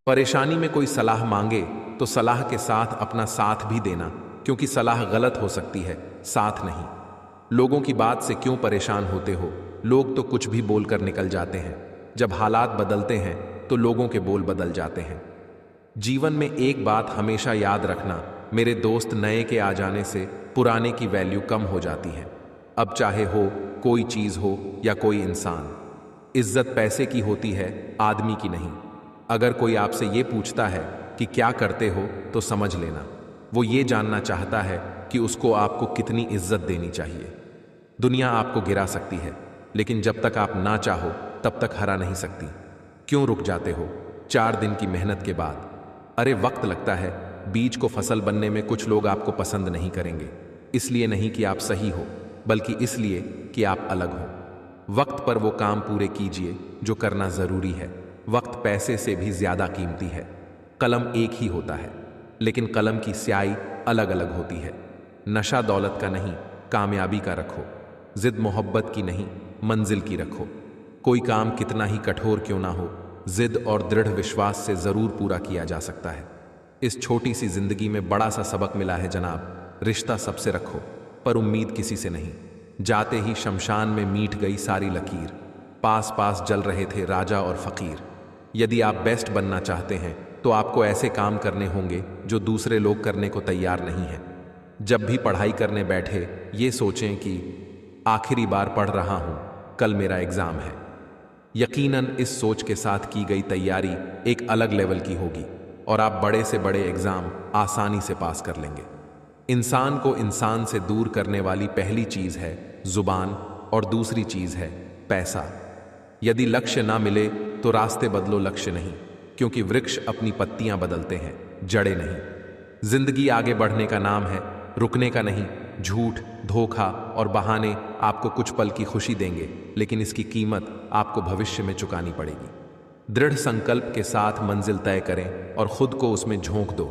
परेशानी में कोई सलाह मांगे तो सलाह के साथ अपना साथ भी देना, क्योंकि सलाह गलत हो सकती है, साथ नहीं। लोगों की बात से क्यों परेशान होते हो? लोग तो कुछ भी बोलकर निकल जाते हैं। जब हालात बदलते हैं तो लोगों के बोल बदल जाते हैं। जीवन में एक बात हमेशा याद रखना, मेरे दोस्त, नए के आ जाने से पुराने की वैल्यू कम हो जाती है। अब चाहे हो कोई चीज़ हो या कोई इंसान, इज्जत पैसे की होती है, आदमी की नहीं। अगर कोई आपसे ये पूछता है कि क्या करते हो, तो समझ लेना वो ये जानना चाहता है कि उसको आपको कितनी इज्जत देनी चाहिए। दुनिया आपको गिरा सकती है, लेकिन जब तक आप ना चाहो तब तक हरा नहीं सकती। क्यों रुक जाते हो 4 दिन की मेहनत के बाद? अरे वक्त लगता है, बीज को फसल बनने में। कुछ लोग आपको पसंद नहीं करेंगे, इसलिए नहीं कि आप सही हो, बल्कि इसलिए कि आप अलग हो। वक्त पर वो काम पूरे कीजिए जो करना जरूरी है। वक्त पैसे से भी ज्यादा कीमती है। कलम एक ही होता है, लेकिन कलम की स्याही अलग अलग होती है। नशा दौलत का नहीं, कामयाबी का रखो। जिद मोहब्बत की नहीं, मंजिल की रखो। कोई काम कितना ही कठोर क्यों ना हो, जिद और दृढ़ विश्वास से जरूर पूरा किया जा सकता है। इस छोटी सी जिंदगी में बड़ा सा सबक मिला है जनाब। रिश्ता सबसे रखो, पर उम्मीद किसी से नहीं। जाते ही शमशान में मीट गई सारी लकीर। पास पास जल रहे थे राजा और फकीर। यदि आप बेस्ट बनना चाहते हैं तो आपको ऐसे काम करने होंगे जो दूसरे लोग करने को तैयार नहीं हैं। जब भी पढ़ाई करने बैठे ये सोचें कि आखिरी बार पढ़ रहा हूं, कल मेरा एग्जाम है। यकीनन इस सोच के साथ की गई तैयारी एक अलग लेवल की होगी और आप बड़े से बड़े एग्जाम आसानी से पास कर लेंगे। इंसान को इंसान से दूर करने वाली पहली चीज है जुबान, और दूसरी चीज है पैसा। यदि लक्ष्य ना मिले तो रास्ते बदलो, लक्ष्य नहीं, क्योंकि वृक्ष अपनी पत्तियां बदलते हैं, जड़ें नहीं। जिंदगी आगे बढ़ने का नाम है, रुकने का नहीं। झूठ, धोखा और बहाने आपको कुछ पल की खुशी देंगे, लेकिन इसकी कीमत आपको भविष्य में चुकानी पड़ेगी। दृढ़ संकल्प के साथ मंजिल तय करें और खुद को उसमें झोंक दो।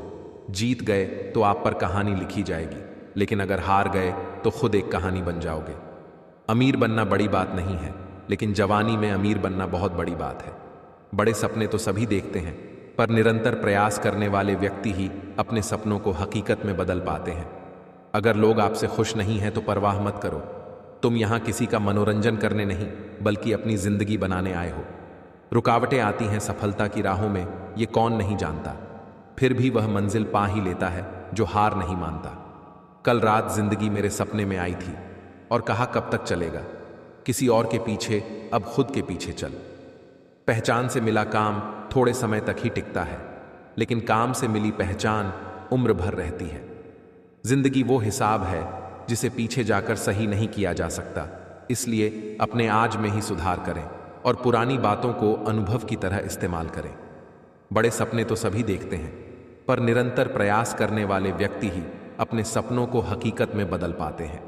जीत गए तो आप पर कहानी लिखी जाएगी, लेकिन अगर हार गए तो खुद एक कहानी बन जाओगे। अमीर बनना बड़ी बात नहीं है, लेकिन जवानी में अमीर बनना बहुत बड़ी बात है। बड़े सपने तो सभी देखते हैं, पर निरंतर प्रयास करने वाले व्यक्ति ही अपने सपनों को हकीकत में बदल पाते हैं। अगर लोग आपसे खुश नहीं हैं तो परवाह मत करो। तुम यहां किसी का मनोरंजन करने नहीं, बल्कि अपनी जिंदगी बनाने आए हो। रुकावटें आती हैं सफलता की राहों में, ये कौन नहीं जानता। फिर भी वह मंजिल पा ही लेता है जो हार नहीं मानता। कल रात जिंदगी मेरे सपने में आई थी और कहा कब तक चलेगा, किसी और के पीछे, अब खुद के पीछे चल। पहचान से मिला काम थोड़े समय तक ही टिकता है, लेकिन काम से मिली पहचान उम्र भर रहती है। जिंदगी वो हिसाब है जिसे पीछे जाकर सही नहीं किया जा सकता, इसलिए अपने आज में ही सुधार करें और पुरानी बातों को अनुभव की तरह इस्तेमाल करें। बड़े सपने तो सभी देखते हैं, पर निरंतर प्रयास करने वाले व्यक्ति ही अपने सपनों को हकीकत में बदल पाते हैं।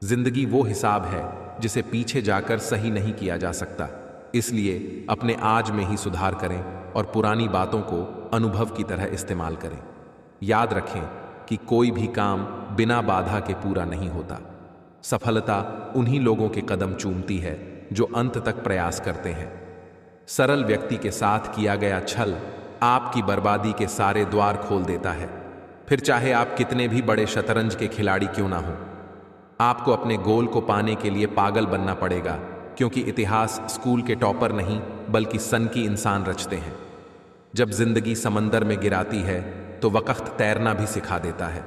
जिंदगी वो हिसाब है जिसे पीछे जाकर सही नहीं किया जा सकता, इसलिए अपने आज में ही सुधार करें और पुरानी बातों को अनुभव की तरह इस्तेमाल करें। याद रखें कि कोई भी काम बिना बाधा के पूरा नहीं होता। सफलता उन्हीं लोगों के कदम चूमती है जो अंत तक प्रयास करते हैं। सरल व्यक्ति के साथ किया गया छल आपकी बर्बादी के सारे द्वार खोल देता है। फिर चाहे आप कितने भी बड़े शतरंज के खिलाड़ी क्यों ना हो, आपको अपने गोल को पाने के लिए पागल बनना पड़ेगा, क्योंकि इतिहास स्कूल के टॉपर नहीं बल्कि सन की इंसान रचते हैं। जब जिंदगी समंदर में गिराती है तो वक्त तैरना भी सिखा देता है।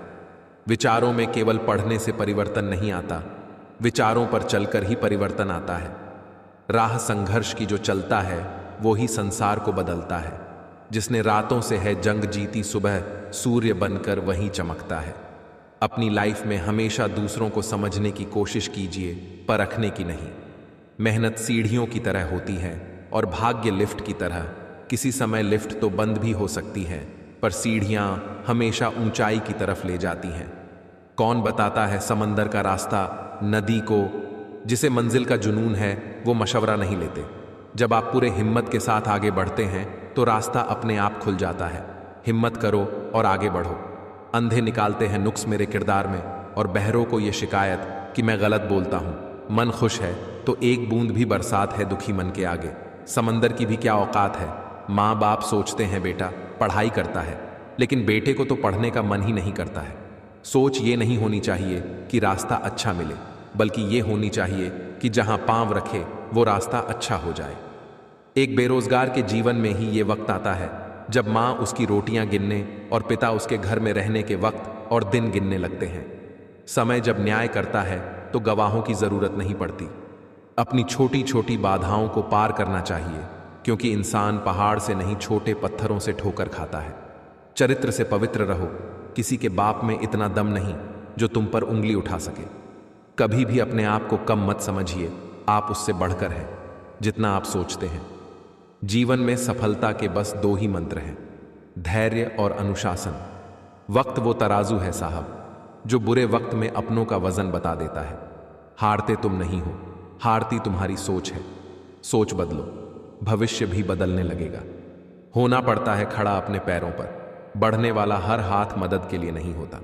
विचारों में केवल पढ़ने से परिवर्तन नहीं आता, विचारों पर चलकर ही परिवर्तन आता है। राह संघर्ष की जो चलता है वो ही संसार को बदलता है। जिसने रातों से है जंग जीती, सुबह सूर्य बनकर वहीं चमकता है। अपनी लाइफ में हमेशा दूसरों को समझने की कोशिश कीजिए, परखने की नहीं। मेहनत सीढ़ियों की तरह होती है और भाग्य लिफ्ट की तरह। किसी समय लिफ्ट तो बंद भी हो सकती है, पर सीढ़ियां हमेशा ऊंचाई की तरफ ले जाती हैं। कौन बताता है समंदर का रास्ता नदी को? जिसे मंजिल का जुनून है वो मशवरा नहीं लेते। जब आप पूरे हिम्मत के साथ आगे बढ़ते हैं तो रास्ता अपने आप खुल जाता है। हिम्मत करो और आगे बढ़ो। अंधे निकालते हैं नुक्स मेरे किरदार में, और बहरों को ये शिकायत कि मैं गलत बोलता हूं। मन खुश है तो एक बूंद भी बरसात है दुखी मन के आगे। समंदर की भी क्या औकात है, माँ बाप सोचते हैं बेटा पढ़ाई करता है, लेकिन बेटे को तो पढ़ने का मन ही नहीं करता है। सोच ये नहीं होनी चाहिए कि रास्ता अच्छा मिले, बल्कि ये होनी चाहिए कि जहां पांव रखे वो रास्ता अच्छा हो जाए। एक बेरोजगार के जीवन में ही ये वक्त आता है जब माँ उसकी रोटियां गिनने और पिता उसके घर में रहने के वक्त और दिन गिनने लगते हैं। समय जब न्याय करता है तो गवाहों की जरूरत नहीं पड़ती। अपनी छोटी छोटी बाधाओं को पार करना चाहिए, क्योंकि इंसान पहाड़ से नहीं छोटे पत्थरों से ठोकर खाता है। चरित्र से पवित्र रहो, किसी के बाप में इतना दम नहीं जो तुम पर उंगली उठा सके। कभी भी अपने आप को कम मत समझिए, आप उससे बढ़कर हैं जितना आप सोचते हैं। जीवन में सफलता के बस दो ही मंत्र हैं, धैर्य और अनुशासन। वक्त वो तराजू है साहब जो बुरे वक्त में अपनों का वजन बता देता है। हारते तुम नहीं हो, हारती तुम्हारी सोच है। सोच बदलो, भविष्य भी बदलने लगेगा। होना पड़ता है खड़ा अपने पैरों पर। बढ़ने वाला हर हाथ मदद के लिए नहीं होता,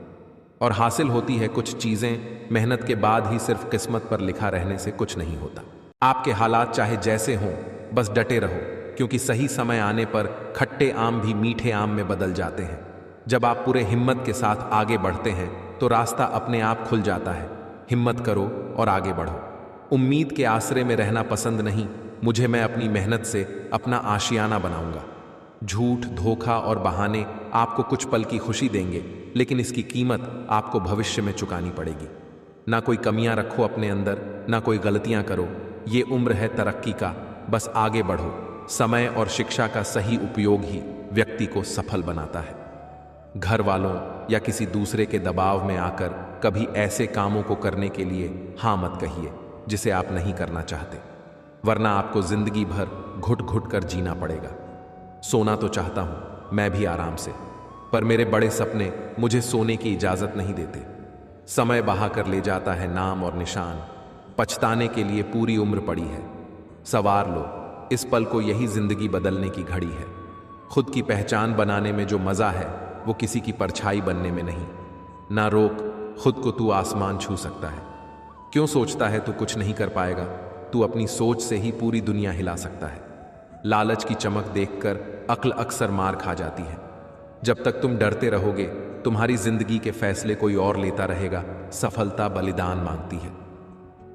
और हासिल होती है कुछ चीजें मेहनत के बाद ही। सिर्फ किस्मत पर लिखा रहने से कुछ नहीं होता। आपके हालात चाहे जैसे हों, बस डटे रहो, क्योंकि सही समय आने पर खट्टे आम भी मीठे आम में बदल जाते हैं। जब आप पूरे हिम्मत के साथ आगे बढ़ते हैं तो रास्ता अपने आप खुल जाता है। हिम्मत करो और आगे बढ़ो। उम्मीद के आसरे में रहना पसंद नहीं मुझे। मैं अपनी मेहनत से अपना आशियाना बनाऊंगा। झूठ, धोखा और बहाने आपको कुछ पल की खुशी देंगे, लेकिन इसकी कीमत आपको भविष्य में चुकानी पड़ेगी। ना कोई कमियां रखो अपने अंदर, ना कोई गलतियां करो। ये उम्र है तरक्की का, बस आगे बढ़ो। समय और शिक्षा का सही उपयोग ही व्यक्ति को सफल बनाता है। घर वालों या किसी दूसरे के दबाव में आकर कभी ऐसे कामों को करने के लिए हाँ मत कहिए जिसे आप नहीं करना चाहते, वरना आपको जिंदगी भर घुट घुट कर जीना पड़ेगा। सोना तो चाहता हूं मैं भी आराम से, पर मेरे बड़े सपने मुझे सोने की इजाजत नहीं देते। समय बहा कर ले जाता है नाम और निशान। पछताने के लिए पूरी उम्र पड़ी है। सवार लो इस पल को, यही जिंदगी बदलने की घड़ी है। खुद की पहचान बनाने में जो मजा है वो किसी की परछाई बनने में नहीं। ना रोक खुद को, तू आसमान छू सकता है। क्यों सोचता है तू कुछ नहीं कर पाएगा? तू अपनी सोच से ही पूरी दुनिया हिला सकता है। लालच की चमक देखकर अक्ल अक्सर मार खा जाती है। जब तक तुम डरते रहोगे तुम्हारी जिंदगी के फैसले कोई और लेता रहेगा। सफलता बलिदान मांगती है।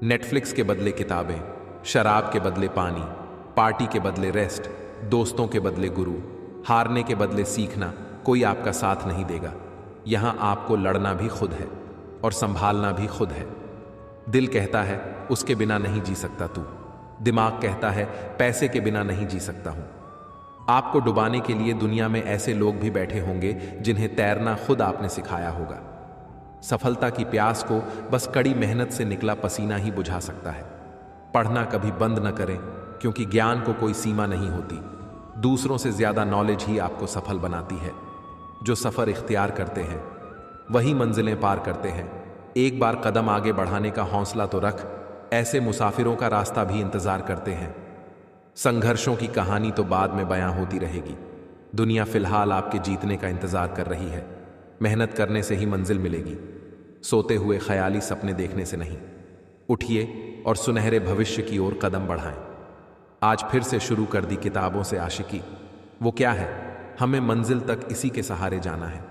नेटफ्लिक्स के बदले किताबें, शराब के बदले पानी, पार्टी के बदले रेस्ट, दोस्तों के बदले गुरु, हारने के बदले सीखना कोई आपका साथ नहीं देगा। यहां आपको लड़ना भी खुद है और संभालना भी खुद है। दिल कहता है उसके बिना नहीं जी सकता तू, दिमाग कहता है पैसे के बिना नहीं जी सकता हूं। आपको डुबाने के लिए दुनिया में ऐसे लोग भी बैठे होंगे जिन्हें तैरना खुद आपने सिखाया होगा। सफलता की प्यास को बस कड़ी मेहनत से निकला पसीना ही बुझा सकता है। पढ़ना कभी बंद न करें, क्योंकि ज्ञान को कोई सीमा नहीं होती। दूसरों से ज्यादा नॉलेज ही आपको सफल बनाती है। जो सफर इख्तियार करते हैं वही मंजिलें पार करते हैं। एक बार कदम आगे बढ़ाने का हौसला तो रख। ऐसे मुसाफिरों का रास्ता भी इंतजार करते हैं। संघर्षों की कहानी तो बाद में बयां होती रहेगी। दुनिया फिलहाल आपके जीतने का इंतजार कर रही है। मेहनत करने से ही मंजिल मिलेगी, सोते हुए ख्याली सपने देखने से नहीं। उठिए और सुनहरे भविष्य की ओर कदम बढ़ाएं। आज फिर से शुरू कर दी किताबों से आशिकी। वो क्या है? हमें मंजिल तक इसी के सहारे जाना है।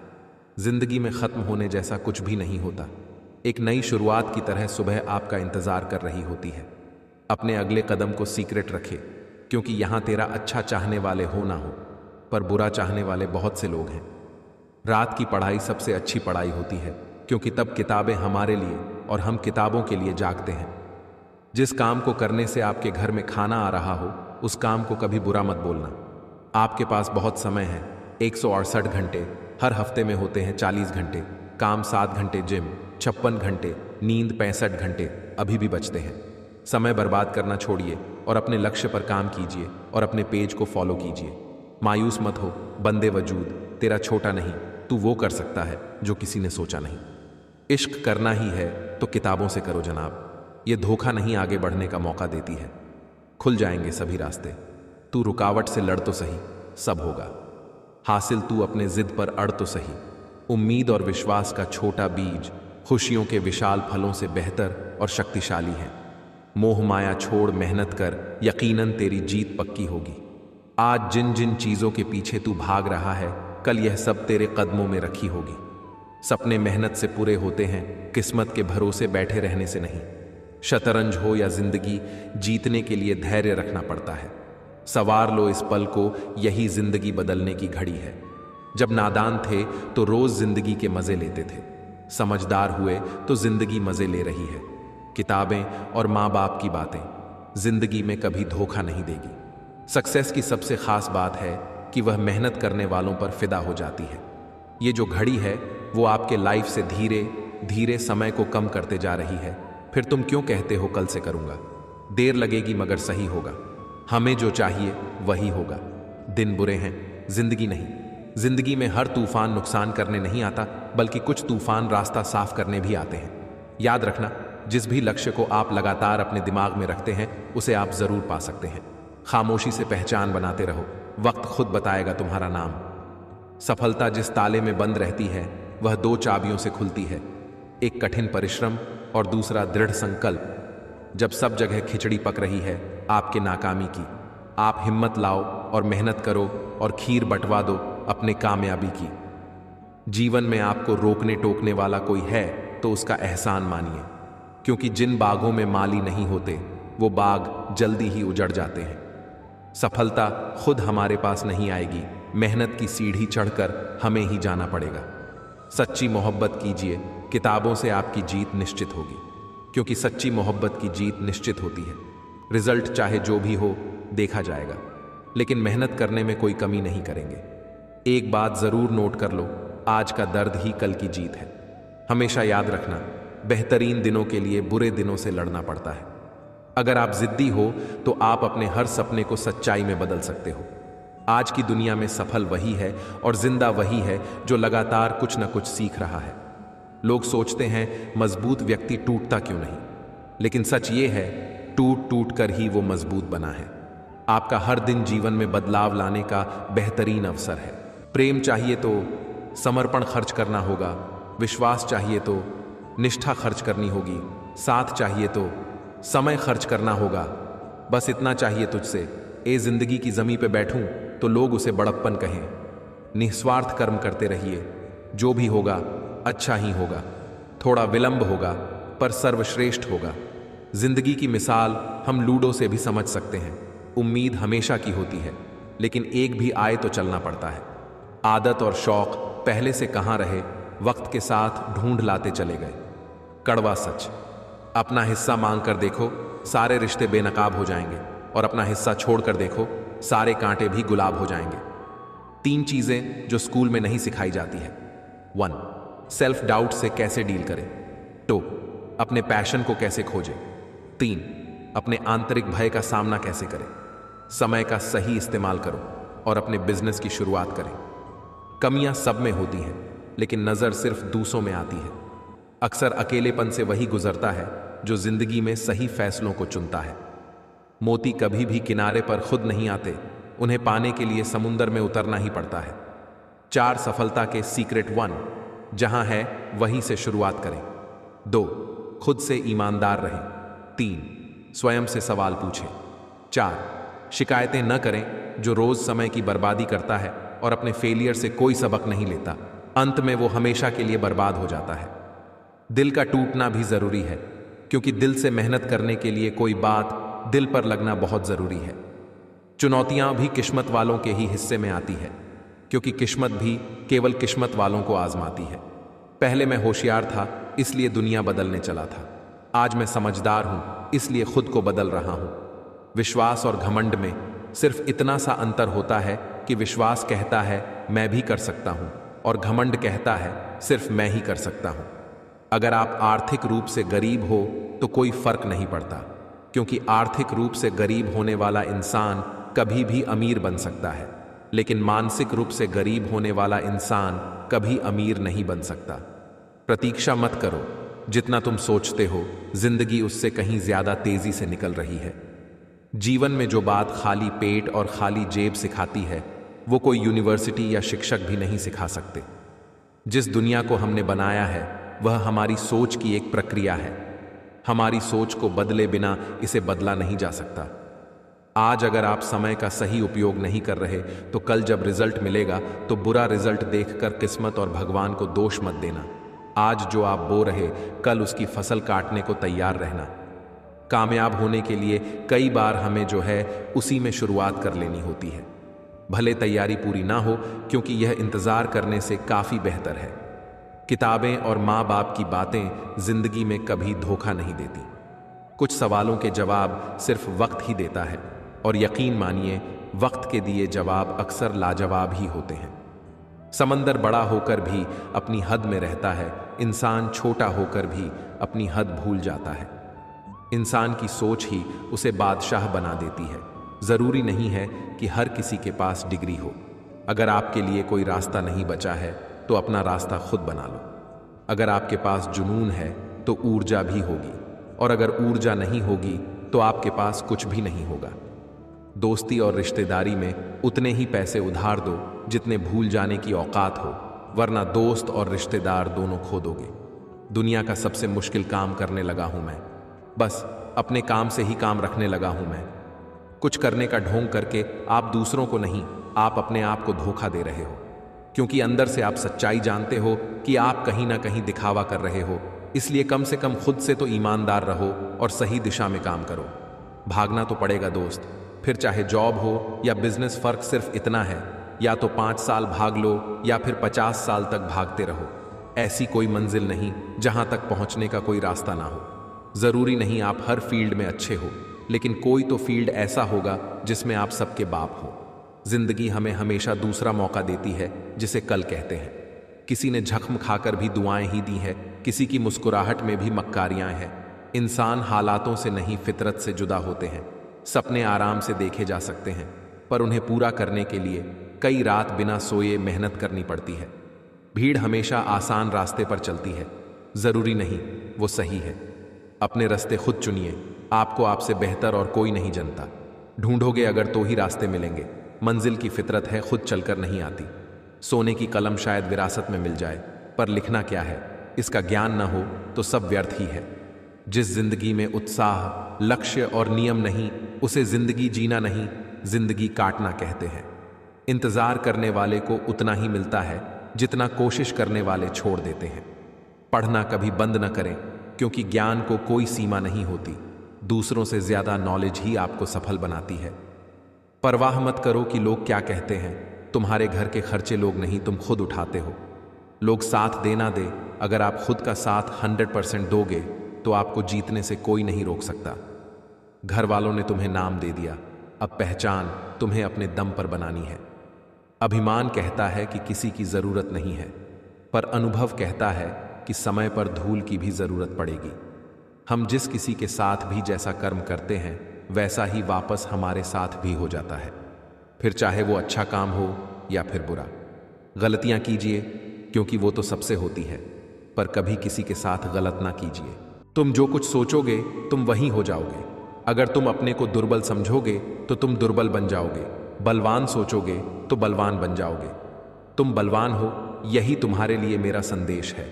जिंदगी में खत्म होने जैसा कुछ भी नहीं होता। एक नई शुरुआत की तरह सुबह आपका इंतजार कर रही होती है। अपने अगले कदम को सीक्रेट रखे, क्योंकि यहां तेरा अच्छा चाहने वाले हो ना हो, पर बुरा चाहने वाले बहुत से लोग हैं। रात की पढ़ाई सबसे अच्छी पढ़ाई होती है, क्योंकि तब किताबें हमारे लिए और हम किताबों के लिए जागते हैं। जिस काम को करने से आपके घर में खाना आ रहा हो, उस काम को कभी बुरा मत बोलना। आपके पास बहुत समय है, 168 घंटे, हर हफ्ते में होते हैं 40 घंटे। काम 7 घंटे, जिम 56 घंटे, नींद 65 घंटे अभी भी बचते हैं। समय बर्बाद करना छोड़िए और अपने लक्ष्य पर काम कीजिए और अपने पेज को फॉलो कीजिए। मायूस मत हो, बंदे वजूद तेरा छोटा नहीं, तू वो कर सकता है जो किसी ने सोचा नहीं। इश्क करना ही है तो किताबों से करो जनाब। ये धोखा नहीं आगे बढ़ने का मौका देती है। खुल जाएंगे सभी रास्ते। तू रुकावट से लड़ तो सही, सब होगा हासिल। तू अपने जिद पर अड़ तो सही। उम्मीद और विश्वास का छोटा बीज खुशियों के विशाल फलों से बेहतर और शक्तिशाली है। मोह माया छोड़ मेहनत कर, यकीनन तेरी जीत पक्की होगी। आज जिन जिन चीजों के पीछे तू भाग रहा है, कल यह सब तेरे कदमों में रखी होगी। सपने मेहनत से पूरे होते हैं, किस्मत के भरोसे बैठे रहने से नहीं। शतरंज हो या जिंदगी, जीतने के लिए धैर्य रखना पड़ता है। सवार लो इस पल को, यही जिंदगी बदलने की घड़ी है। जब नादान थे तो रोज जिंदगी के मजे लेते थे, समझदार हुए तो जिंदगी मजे ले रही है। किताबें और माँ बाप की बातें जिंदगी में कभी धोखा नहीं देगी। सक्सेस की सबसे खास बात है कि वह मेहनत करने वालों पर फिदा हो जाती है। ये जो घड़ी है वो आपके लाइफ से धीरे धीरे समय को कम करते जा रही है। फिर तुम क्यों कहते हो कल से करूंगा? देर लगेगी मगर सही होगा। हमें जो चाहिए वही होगा। दिन बुरे हैं, जिंदगी नहीं। जिंदगी में हर तूफान नुकसान करने नहीं आता, बल्कि कुछ तूफान रास्ता साफ करने भी आते हैं। याद रखना, जिस भी लक्ष्य को आप लगातार अपने दिमाग में रखते हैं उसे आप जरूर पा सकते हैं। खामोशी से पहचान बनाते रहो, वक्त खुद बताएगा तुम्हारा नाम। सफलता जिस ताले में बंद रहती है वह 2 चाबियों से खुलती है, एक कठिन परिश्रम और दूसरा दृढ़ संकल्प। जब सब जगह खिचड़ी पक रही है आपके नाकामी की, आप हिम्मत लाओ और मेहनत करो और खीर बंटवा दो अपने कामयाबी की। जीवन में आपको रोकने टोकने वाला कोई है तो उसका एहसान मानिए, क्योंकि जिन बागों में माली नहीं होते वो बाग जल्दी ही उजड़ जाते हैं। सफलता खुद हमारे पास नहीं आएगी, मेहनत की सीढ़ी चढ़कर हमें ही जाना पड़ेगा। सच्ची मोहब्बत कीजिए, किताबों से आपकी जीत निश्चित होगी, क्योंकि सच्ची मोहब्बत की जीत निश्चित होती है। रिजल्ट चाहे जो भी हो देखा जाएगा, लेकिन मेहनत करने में कोई कमी नहीं करेंगे। एक बात जरूर नोट कर लो, आज का दर्द ही कल की जीत है। हमेशा याद रखना, बेहतरीन दिनों के लिए बुरे दिनों से लड़ना पड़ता है। अगर आप जिद्दी हो तो आप अपने हर सपने को सच्चाई में बदल सकते हो। आज की दुनिया में सफल वही है और जिंदा वही है जो लगातार कुछ न कुछ सीख रहा है। लोग सोचते हैं मजबूत व्यक्ति टूटता क्यों नहीं, लेकिन सच ये है टूट टूट कर ही वो मजबूत बना है। आपका हर दिन जीवन में बदलाव लाने का बेहतरीन अवसर है। प्रेम चाहिए तो समर्पण खर्च करना होगा, विश्वास चाहिए तो निष्ठा खर्च करनी होगी, साथ चाहिए तो समय खर्च करना होगा। बस इतना चाहिए तुझसे, ए जिंदगी की जमी पे बैठूं तो लोग उसे बड़प्पन कहें। निस्वार्थ कर्म करते रहिए, जो भी होगा अच्छा ही होगा। थोड़ा विलंब होगा पर सर्वश्रेष्ठ होगा। जिंदगी की मिसाल हम लूडो से भी समझ सकते हैं। उम्मीद हमेशा की होती है, लेकिन एक भी आए तो चलना पड़ता है। आदत और शौक पहले से कहाँ रहे, वक्त के साथ ढूंढ लाते चले गए। कड़वा सच, अपना हिस्सा मांग कर देखो, सारे रिश्ते बेनकाब हो जाएंगे, और अपना हिस्सा छोड़कर देखो, सारे कांटे भी गुलाब हो जाएंगे। 3 चीजें जो स्कूल में नहीं सिखाई जाती है। 1. सेल्फ डाउट से कैसे डील करें। 2. अपने पैशन को कैसे खोजें। 3. अपने आंतरिक भय का सामना कैसे करें। समय का सही इस्तेमाल करो और अपने बिजनेस की शुरुआत करें। कमियां सब में होती हैं, लेकिन नजर सिर्फ दूसरों में आती है। अक्सर अकेलेपन से वही गुजरता है जो जिंदगी में सही फैसलों को चुनता है। मोती कभी भी किनारे पर खुद नहीं आते, उन्हें पाने के लिए समुंदर में उतरना ही पड़ता है। 4 सफलता के सीक्रेट। 1. जहां है वहीं से शुरुआत करें। 2. खुद से ईमानदार रहें। 3. स्वयं से सवाल पूछें। 4. शिकायतें न करें जो रोज समय की बर्बादी करता है और अपने फेलियर से कोई सबक नहीं लेता। अंत में वो हमेशा के लिए बर्बाद हो जाता है। दिल का टूटना भी जरूरी है, क्योंकि दिल से मेहनत करने के लिए कोई बात दिल पर लगना बहुत जरूरी है। चुनौतियां भी किस्मत वालों के ही हिस्से में आती है, क्योंकि किस्मत भी केवल किस्मत वालों को आजमाती है। पहले मैं होशियार था इसलिए दुनिया बदलने चला था, आज मैं समझदार हूं इसलिए खुद को बदल रहा हूं। विश्वास और घमंड में सिर्फ इतना सा अंतर होता है कि विश्वास कहता है मैं भी कर सकता हूं, और घमंड कहता है सिर्फ मैं ही कर सकता हूं। अगर आप आर्थिक रूप से गरीब हो तो कोई फर्क नहीं पड़ता, क्योंकि आर्थिक रूप से गरीब होने वाला इंसान कभी भी अमीर बन सकता है, लेकिन मानसिक रूप से गरीब होने वाला इंसान कभी अमीर नहीं बन सकता। प्रतीक्षा मत करो, जितना तुम सोचते हो जिंदगी उससे कहीं ज्यादा तेजी से निकल रही है। जीवन में जो बात खाली पेट और खाली जेब सिखाती है वो कोई यूनिवर्सिटी या शिक्षक भी नहीं सिखा सकते। जिस दुनिया को हमने बनाया है वह हमारी सोच की एक प्रक्रिया है। हमारी सोच को बदले बिना इसे बदला नहीं जा सकता। आज अगर आप समय का सही उपयोग नहीं कर रहे तो कल जब रिजल्ट मिलेगा तो बुरा रिजल्ट देखकर किस्मत और भगवान को दोष मत देना। आज जो आप बो रहे, कल उसकी फसल काटने को तैयार रहना। कामयाब होने के लिए कई बार हमें जो है उसी में शुरुआत कर लेनी होती है, भले तैयारी पूरी ना हो, क्योंकि यह इंतजार करने से काफी बेहतर है। किताबें और माँ बाप की बातें जिंदगी में कभी धोखा नहीं देती। कुछ सवालों के जवाब सिर्फ वक्त ही देता है, और यकीन मानिए वक्त के दिए जवाब अक्सर लाजवाब ही होते हैं। समंदर बड़ा होकर भी अपनी हद में रहता है, इंसान छोटा होकर भी अपनी हद भूल जाता है। इंसान की सोच ही उसे बादशाह बना देती है। जरूरी नहीं है कि हर किसी के पास डिग्री हो। अगर आपके लिए कोई रास्ता नहीं बचा है तो अपना रास्ता खुद बना लो। अगर आपके पास जुनून है तो ऊर्जा भी होगी, और अगर ऊर्जा नहीं होगी तो आपके पास कुछ भी नहीं होगा। दोस्ती और रिश्तेदारी में उतने ही पैसे उधार दो जितने भूल जाने की औकात हो, वरना दोस्त और रिश्तेदार दोनों खो दोगे। दुनिया का सबसे मुश्किल काम करने लगा हूं मैं, बस अपने काम से ही काम रखने लगा हूं मैं। कुछ करने का ढोंग करके आप दूसरों को नहीं, आप अपने आप को धोखा दे रहे हो, क्योंकि अंदर से आप सच्चाई जानते हो कि आप कहीं ना कहीं दिखावा कर रहे हो। इसलिए कम से कम खुद से तो ईमानदार रहो और सही दिशा में काम करो। भागना तो पड़ेगा दोस्त, फिर चाहे जॉब हो या बिजनेस। फर्क सिर्फ इतना है, या तो 5 साल भाग लो या फिर 50 साल तक भागते रहो। ऐसी कोई मंजिल नहीं जहां तक पहुंचने का कोई रास्ता ना हो। जरूरी नहीं आप हर फील्ड में अच्छे हो, लेकिन कोई तो फील्ड ऐसा होगा जिसमें आप सबके बाप हो। जिंदगी हमें हमेशा दूसरा मौका देती है, जिसे कल कहते हैं। किसी ने जख्म खाकर भी दुआएं ही दी है, किसी की मुस्कुराहट में भी मक्कारियां हैं। इंसान हालातों से नहीं फितरत से जुदा होते हैं। सपने आराम से देखे जा सकते हैं, पर उन्हें पूरा करने के लिए कई रात बिना सोए मेहनत करनी पड़ती है। भीड़ हमेशा आसान रास्ते पर चलती है, जरूरी नहीं वो सही है। अपने रास्ते खुद चुनिए, आपको आपसे बेहतर और कोई नहीं जानता। ढूंढोगे अगर तो ही रास्ते मिलेंगे। मंजिल की फितरत है, खुद चलकर नहीं आती। सोने की कलम शायद विरासत में मिल जाए, पर लिखना क्या है इसका ज्ञान न हो तो सब व्यर्थ ही है। जिस जिंदगी में उत्साह, लक्ष्य और नियम नहीं, उसे जिंदगी जीना नहीं, जिंदगी काटना कहते हैं। इंतजार करने वाले को उतना ही मिलता है जितना कोशिश करने वाले छोड़ देते हैं। पढ़ना कभी बंद न करें, क्योंकि ज्ञान को कोई सीमा नहीं होती। दूसरों से ज्यादा नॉलेज ही आपको सफल बनाती है। परवाह मत करो कि लोग क्या कहते हैं। तुम्हारे घर के खर्चे लोग नहीं, तुम खुद उठाते हो। लोग साथ देना दे, अगर आप खुद का साथ 100% दोगे तो आपको जीतने से कोई नहीं रोक सकता। घर वालों ने तुम्हें नाम दे दिया, अब पहचान तुम्हें अपने दम पर बनानी है। अभिमान कहता है कि किसी की जरूरत नहीं है, पर अनुभव कहता है कि समय पर धूल की भी जरूरत पड़ेगी। हम जिस किसी के साथ भी जैसा कर्म करते हैं वैसा ही वापस हमारे साथ भी हो जाता है, फिर चाहे वो अच्छा काम हो या फिर बुरा। गलतियां कीजिए, क्योंकि वो तो सबसे होती है, पर कभी किसी के साथ गलत ना कीजिए। तुम जो कुछ सोचोगे तुम वही हो जाओगे। अगर तुम अपने को दुर्बल समझोगे तो तुम दुर्बल बन जाओगे। बलवान सोचोगे तो बलवान बन जाओगे। तुम बलवान हो, यही तुम्हारे लिए मेरा संदेश है।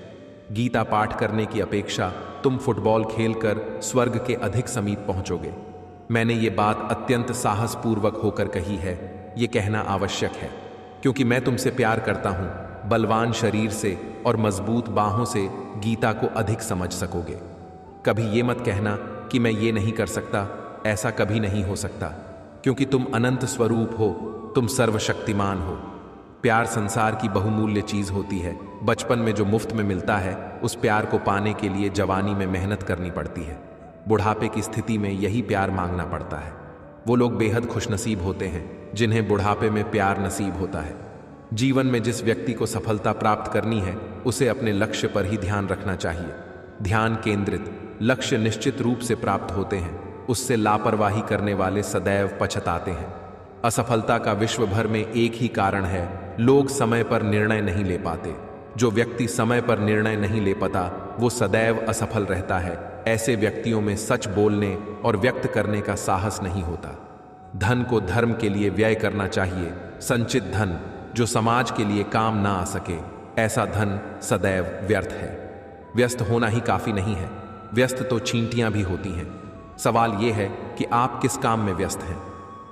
गीता पाठ करने की अपेक्षा तुम फुटबॉल खेलकर स्वर्ग के अधिक समीप पहुंचोगे। मैंने ये बात अत्यंत साहसपूर्वक होकर कही है। ये कहना आवश्यक है, क्योंकि मैं तुमसे प्यार करता हूं। बलवान शरीर से और मजबूत बाहों से गीता को अधिक समझ सकोगे। कभी ये मत कहना कि मैं ये नहीं कर सकता, ऐसा कभी नहीं हो सकता, क्योंकि तुम अनंत स्वरूप हो, तुम सर्वशक्तिमान हो। प्यार संसार की बहुमूल्य चीज होती है। बचपन में जो मुफ्त में मिलता है, उस प्यार को पाने के लिए जवानी में मेहनत करनी पड़ती है। बुढ़ापे की स्थिति में यही प्यार मांगना पड़ता है। वो लोग बेहद खुशनसीब होते हैं जिन्हें बुढ़ापे में प्यार नसीब होता है। जीवन में जिस व्यक्ति को सफलता प्राप्त करनी है, उसे अपने लक्ष्य पर ही ध्यान रखना चाहिए। ध्यान केंद्रित लक्ष्य निश्चित रूप से प्राप्त होते हैं, उससे लापरवाही करने वाले सदैव पछताते हैं। असफलता का विश्व भर में एक ही कारण है, लोग समय पर निर्णय नहीं ले पाते। जो व्यक्ति समय पर निर्णय नहीं ले पाता वो सदैव असफल रहता है। ऐसे व्यक्तियों में सच बोलने और व्यक्त करने का साहस नहीं होता। धन को धर्म के लिए व्यय करना चाहिए। संचित धन जो समाज के लिए काम ना आ सके, ऐसा धन सदैव व्यर्थ है। व्यस्त होना ही काफी नहीं है, व्यस्त तो चींटियां भी होती हैं। सवाल यह है कि आप किस काम में व्यस्त हैं।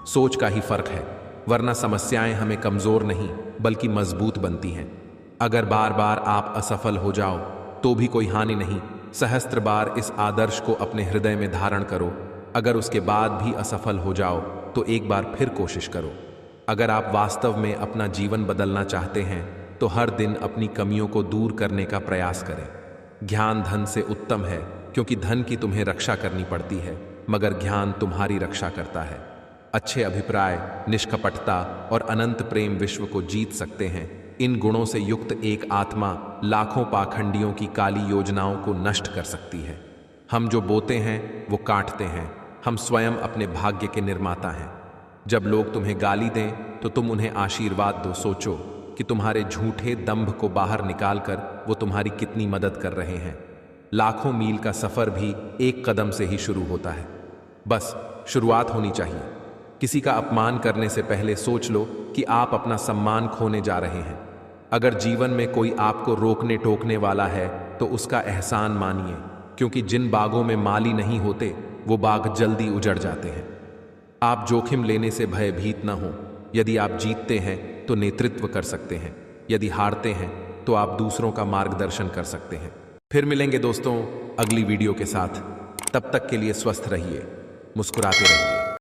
सोच का ही फर्क है, वरना समस्याएं हमें कमजोर नहीं बल्कि मजबूत बनती हैं। अगर बार बार आप असफल हो जाओ तो भी कोई हानि नहीं, सहस्त्र बार इस आदर्श को अपने हृदय में धारण करो। अगर उसके बाद भी असफल हो जाओ तो एक बार फिर कोशिश करो। अगर आप वास्तव में अपना जीवन बदलना चाहते हैं तो हर दिन अपनी कमियों को दूर करने का प्रयास करें। ज्ञान धन से उत्तम है, क्योंकि धन की तुम्हें रक्षा करनी पड़ती है मगर ज्ञान तुम्हारी रक्षा करता है। अच्छे अभिप्राय, निष्कपटता और अनंत प्रेम विश्व को जीत सकते हैं। इन गुणों से युक्त एक आत्मा लाखों पाखंडियों की काली योजनाओं को नष्ट कर सकती है। हम जो बोते हैं वो काटते हैं। हम स्वयं अपने भाग्य के निर्माता हैं। जब लोग तुम्हें गाली दें तो तुम उन्हें आशीर्वाद दो। सोचो कि तुम्हारे झूठे दंभ को बाहर निकालकर वो तुम्हारी कितनी मदद कर रहे हैं। लाखों मील का सफर भी एक कदम से ही शुरू होता है। बस शुरुआत होनी चाहिए। किसी का अपमान करने से पहले सोच लो कि आप अपना सम्मान खोने जा रहे हैं। अगर जीवन में कोई आपको रोकने टोकने वाला है तो उसका एहसान मानिए, क्योंकि जिन बागों में माली नहीं होते वो बाग जल्दी उजड़ जाते हैं। आप जोखिम लेने से भयभीत न हो। यदि आप जीतते हैं तो नेतृत्व कर सकते हैं, यदि हारते हैं तो आप दूसरों का मार्गदर्शन कर सकते हैं। फिर मिलेंगे दोस्तों अगली वीडियो के साथ। तब तक के लिए स्वस्थ रहिए, मुस्कुराते रहिए।